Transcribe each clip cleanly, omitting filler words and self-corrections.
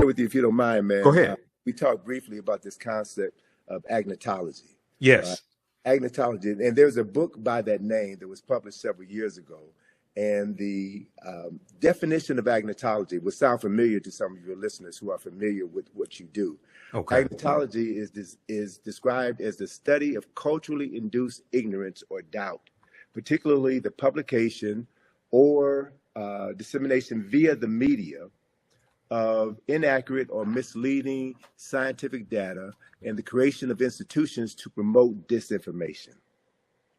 share with you, if you don't mind, Go man. ahead. We talked briefly about this concept of agnotology. Yes. Agnotology, and there's a book by that name that was published several years ago. And the definition of agnotology will sound familiar to some of your listeners who are familiar with what you do. Okay. Agnotology is described as the study of culturally induced ignorance or doubt, particularly the publication or dissemination via the media of inaccurate or misleading scientific data and the creation of institutions to promote disinformation.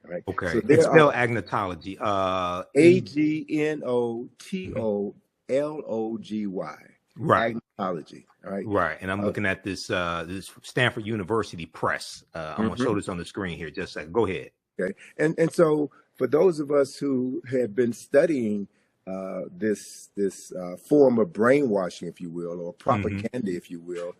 All right. Okay. So It's spelled agnotology. Agnotology. Right. Agnotology. All right. Right. And I'm looking at this this Stanford University Press. I'm gonna show this on the screen here. Just a second. Go ahead. Okay. And so for those of us who have been studying this form of brainwashing, if you will, or propaganda, if you will,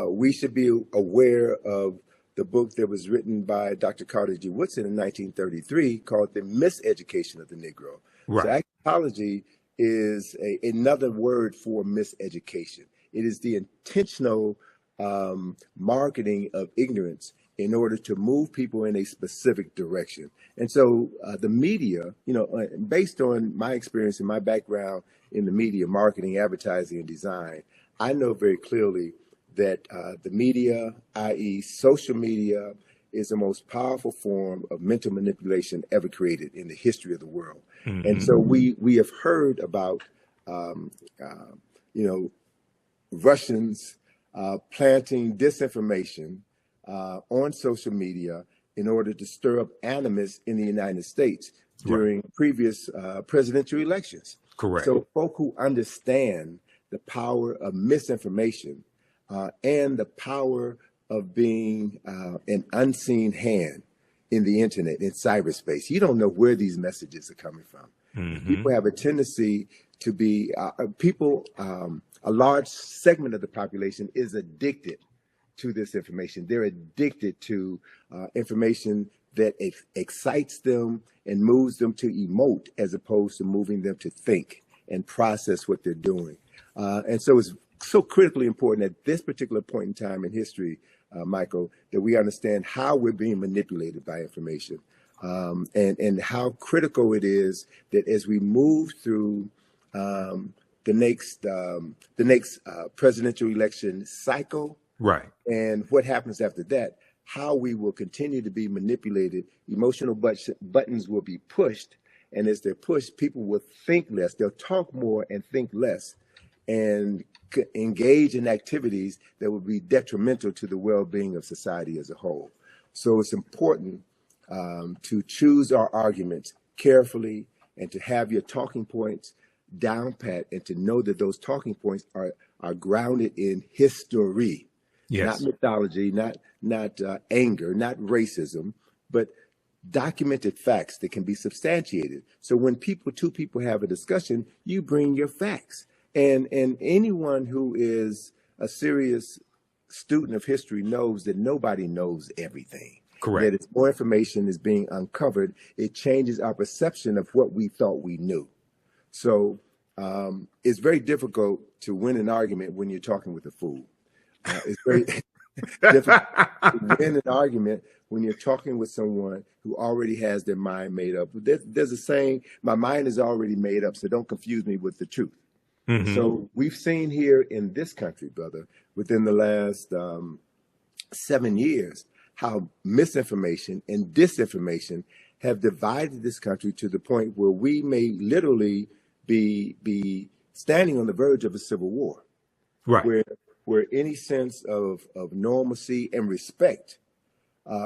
we should be aware of the book that was written by Dr. Cardi in 1933 called The Miseducation of the Negro. Right. So agnotology is another word for miseducation. It is the intentional marketing of ignorance in order to move people in a specific direction. And so the media, based on my experience and my background in the media, marketing, advertising, and design, I know very clearly that the media, i.e. social media, is the most powerful form of mental manipulation ever created in the history of the world. And so we have heard about, Russians planting disinformation on social media in order to stir up animus in the United States during previous presidential elections. Correct. So folk who understand the power of misinformation and the power of being an unseen hand in the internet, in cyberspace. You don't know where these messages are coming from. People have a tendency to be, a large segment of the population is addicted to this information. They're addicted to information that excites them and moves them to emote as opposed to moving them to think and process what they're doing. And so it's so critically important at this particular point in time in history, Michael, that we understand how we're being manipulated by information, and how critical it is that as we move through the next presidential election cycle, right, and what happens after that, how we will continue to be manipulated. Emotional buttons will be pushed, and as they're pushed, people will think less. They'll talk more and think less, and engage in activities that will be detrimental to the well-being of society as a whole. So it's important to choose our arguments carefully and to have your talking points down pat, and to know that those talking points are grounded in history, not mythology, not anger, not racism, but documented facts that can be substantiated. So when two people have a discussion, you bring your facts. And anyone who is a serious student of history knows that nobody knows everything. Correct. That as more information is being uncovered, it changes our perception of what we thought we knew. So it's very difficult to win an argument when you're talking with a fool. It's very difficult to win an argument when you're talking with someone who already has their mind made up. There's a saying, my mind is already made up, so don't confuse me with the truth. So we've seen here in this country, brother, within the last 7 years, how misinformation and disinformation have divided this country to the point where we may literally be standing on the verge of a civil war, right? Where any sense of normalcy and respect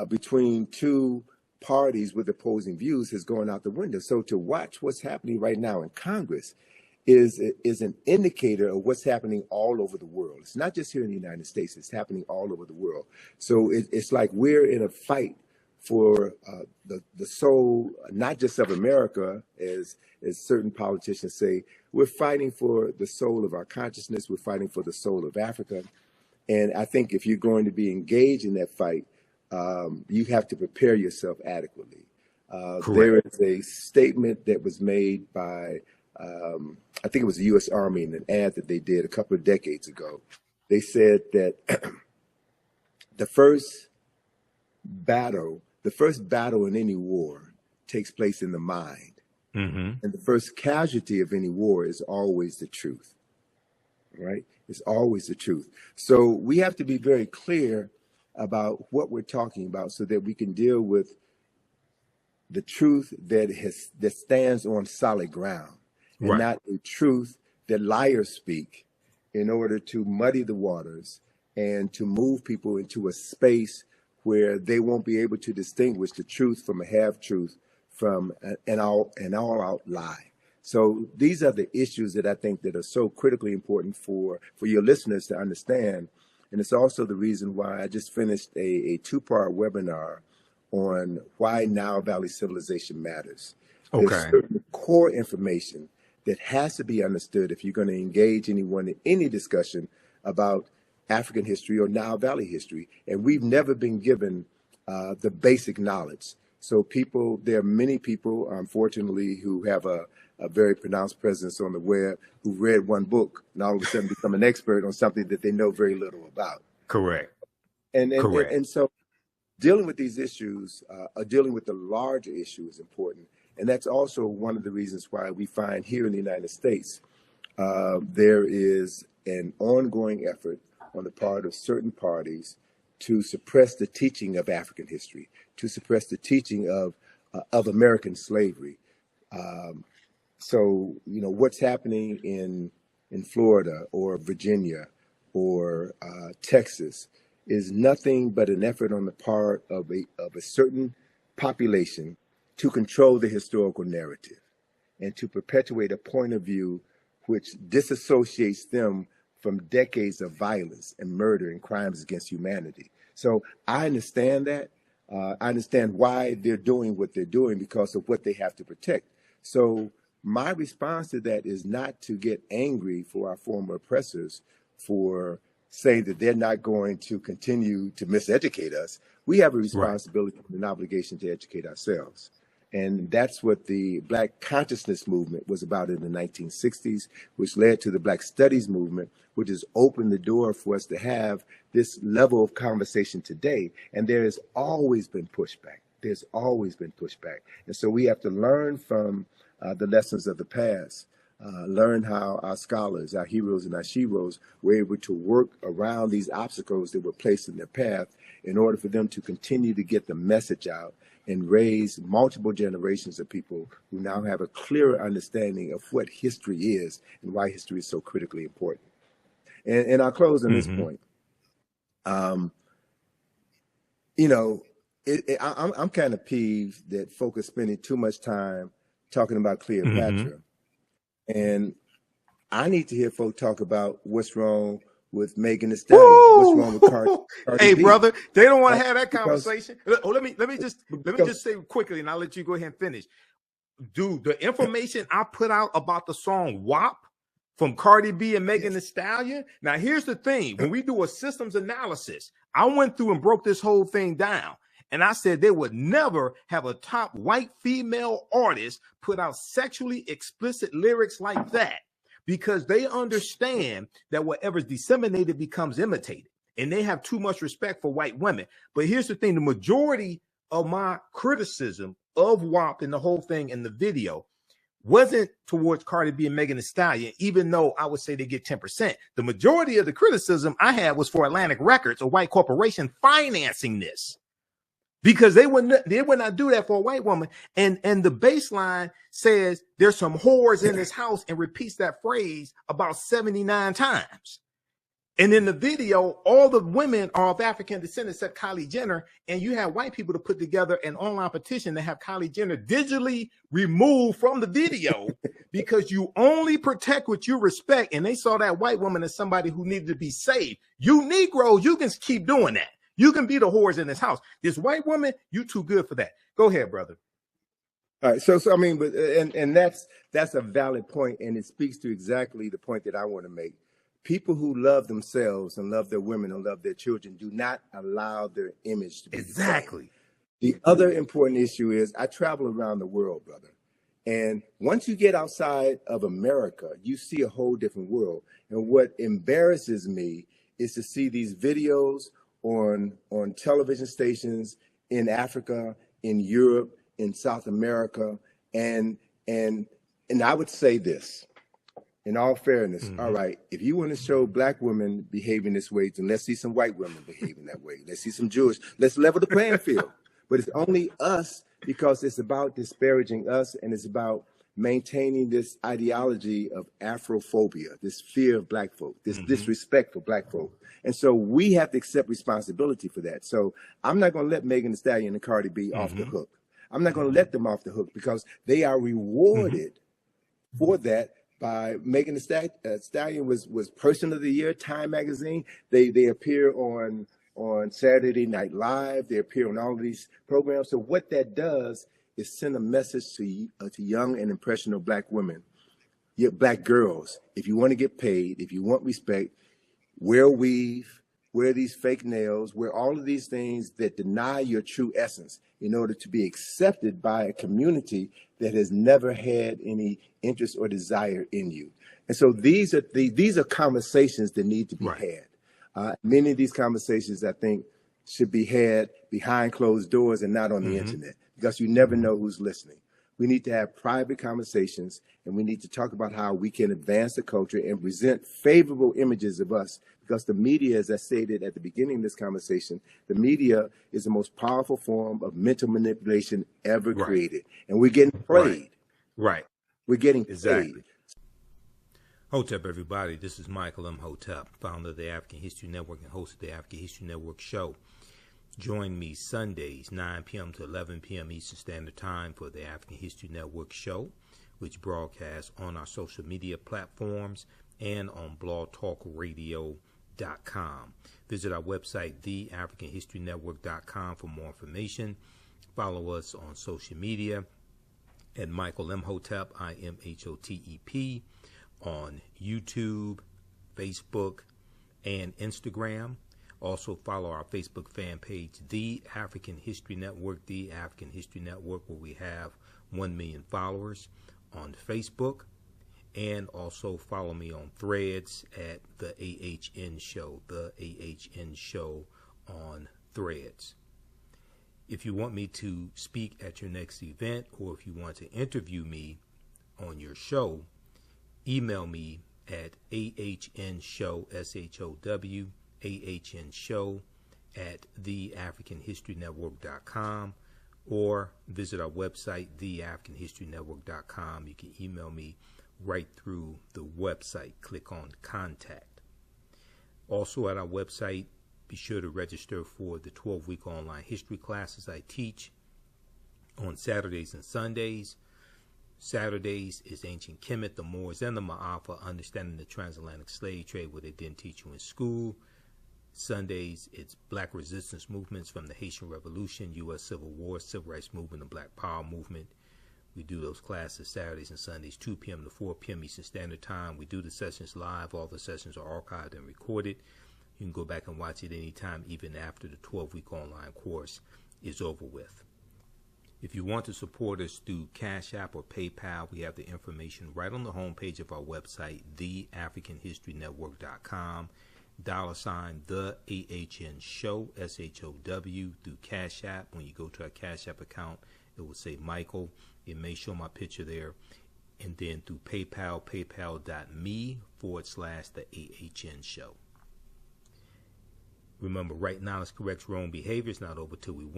between two parties with opposing views has gone out the window. So to watch what's happening right now in Congress is an indicator of what's happening all over the world. It's not just here in the United States, it's happening all over the world. So it's like we're in a fight for the soul, not just of America, as certain politicians say. We're fighting for the soul of our consciousness. We're fighting for the soul of Africa. And I think if you're going to be engaged in that fight, you have to prepare yourself adequately. There is a statement that was made by I think it was the U.S. Army, in an ad that they did a couple of decades ago. They said that the first battle in any war takes place in the mind. Mm-hmm. And the first casualty of any war is always the truth, right? It's always the truth. So we have to be very clear about what we're talking about so that we can deal with the truth that stands on solid ground, and Right. not a truth that liars speak in order to muddy the waters and to move people into a space where they won't be able to distinguish the truth from a half-truth, from an all-out lie. So these are the issues that I think that are so critically important for your listeners to understand. And it's also the reason why I just finished a two-part webinar on why Nile Valley civilization matters. There's Okay. certain core information that has to be understood if you're going to engage anyone in any discussion about African history or Nile Valley history. And we've never been given the basic knowledge. So there are many people, unfortunately, who have a very pronounced presence on the web, who read one book and all of a sudden become an expert on something that they know very little about. Correct. And so dealing with these issues, dealing with the larger issue is important. And that's also one of the reasons why we find here in the United States, there is an ongoing effort on the part of certain parties to suppress the teaching of African history, to suppress the teaching of American slavery. So, what's happening in Florida or Virginia or Texas is nothing but an effort on the part of a certain population to control the historical narrative and to perpetuate a point of view which disassociates them from decades of violence and murder and crimes against humanity. So I understand that. I understand why they're doing what they're doing, because of what they have to protect. So my response to that is not to get angry for our former oppressors for saying that they're not going to continue to miseducate us. We have a responsibility and an obligation to educate ourselves. And that's what the Black consciousness movement was about in the 1960s, which led to the Black studies movement, which has opened the door for us to have this level of conversation today. And there has always been pushback. There's always been pushback. And so we have to learn from the lessons of the past, learn how our scholars, our heroes and our sheroes were able to work around these obstacles that were placed in their path in order for them to continue to get the message out and raise multiple generations of people who now have a clearer understanding of what history is and why history is so critically important. And I'll close on this point. I'm kind of peeved that folk are spending too much time talking about Cleopatra. And I need to hear folk talk about what's wrong with Megan Thee Stallion. What's wrong with Cardi? Hey, B? brother, they don't want to have that Because- conversation. Let me just say quickly, and I'll let you go ahead and finish. Dude, the information I put out about the song WAP from Cardi B and Megan Thee Stallion. Now, here's the thing. When we do a systems analysis, I went through and broke this whole thing down. And I said they would never have a top white female artist put out sexually explicit lyrics like that, because they understand that whatever's disseminated becomes imitated, and they have too much respect for white women. But here's the thing. The majority of my criticism of WAP and the whole thing in the video wasn't towards Cardi B and Megan Thee Stallion, even though I would say they get 10%. The majority of the criticism I had was for Atlantic Records, a white corporation, financing this, because they would not do that for a white woman. And the baseline says there's some whores in this house and repeats that phrase about 79 times. And in the video, all the women are of African descent except Kylie Jenner. And you have white people to put together an online petition to have Kylie Jenner digitally removed from the video because you only protect what you respect. And they saw that white woman as somebody who needed to be saved. You Negroes, you can keep doing that. You can be the whores in this house. This white woman, you too good for that. Go ahead, brother. All right. So I mean, but and that's a valid point, and it speaks to exactly the point that I want to make. People who love themselves and love their women and love their children do not allow their image to be exactly. The other important issue is I travel around the world, brother, And once you get outside of America, you see a whole different world. And what embarrasses me is to see these videos on television stations in Africa, in Europe, in South America, and I would say this, in all fairness, all right, if you want to show black women behaving this way, then let's see some white women behaving that way. Let's see some Jewish. Let's level the playing field. But it's only us because it's about disparaging us, and it's about maintaining this ideology of Afrophobia, this fear of black folk, this disrespect for black folk. And so we have to accept responsibility for that. So I'm not going to let Megan Thee Stallion and Cardi B off the hook. I'm not going to let them off the hook because they are rewarded for that by Megan Thee Stallion was Person of the Year, Time Magazine. They appear on Saturday Night Live. They appear on all of these programs. So what that does is send a message to young and impressionable black women, black girls. If you want to get paid, if you want respect, wear weave, wear these fake nails, wear all of these things that deny your true essence in order to be accepted by a community that has never had any interest or desire in you. And so these are conversations that need to be had. Many of these conversations, I think, should be had behind closed doors and not on the internet, because you never know who's listening. We need to have private conversations, and we need to talk about how we can advance the culture and present favorable images of us, because the media, as I stated at the beginning of this conversation, the media is the most powerful form of mental manipulation ever created. And we're getting played. We're getting played. Hotep, everybody. This is Michael M. Hotep, founder of the African History Network and host of the African History Network show. Join me Sundays, 9 p.m. to 11 p.m. Eastern Standard Time for the African History Network show, which broadcasts on our social media platforms and on blogtalkradio.com. Visit our website, theafricanhistorynetwork.com, for more information. Follow us on social media at Michael M. Hotep, IMHOTEP, on YouTube, Facebook, and Instagram. Also follow our Facebook fan page, The African History Network, The African History Network, where we have 1 million followers on Facebook. And also follow me on Threads at The AHN Show, The AHN Show on Threads. If you want me to speak at your next event, or if you want to interview me on your show, email me at ahnshow, SHOW, ahnshow at theafricanhistorynetwork.com, or visit our website, theafricanhistorynetwork.com. You can email me right through the website. Click on Contact. Also at our website, be sure to register for the 12-week online history classes I teach on Saturdays and Sundays. Saturdays is Ancient Kemet, the Moors, and the Ma'afa, understanding the transatlantic slave trade, what they didn't teach you in school. Sundays, it's Black resistance movements from the Haitian Revolution, U.S. Civil War, Civil Rights Movement, and Black Power Movement. We do those classes Saturdays and Sundays, 2 p.m. to 4 p.m. Eastern Standard Time. We do the sessions live. All the sessions are archived and recorded. You can go back and watch it anytime, even after the 12-week online course is over with. If you want to support us through Cash App or PayPal, we have the information right on the homepage of our website, theafricanhistorynetwork.com. $ the AHN Show, SHOW, through Cash App. When you go to our Cash App account, it will say Michael. It may show my picture there. And then through PayPal, paypal.me/the AHN Show. Remember, right knowledge corrects wrong behavior. It's not over till we win.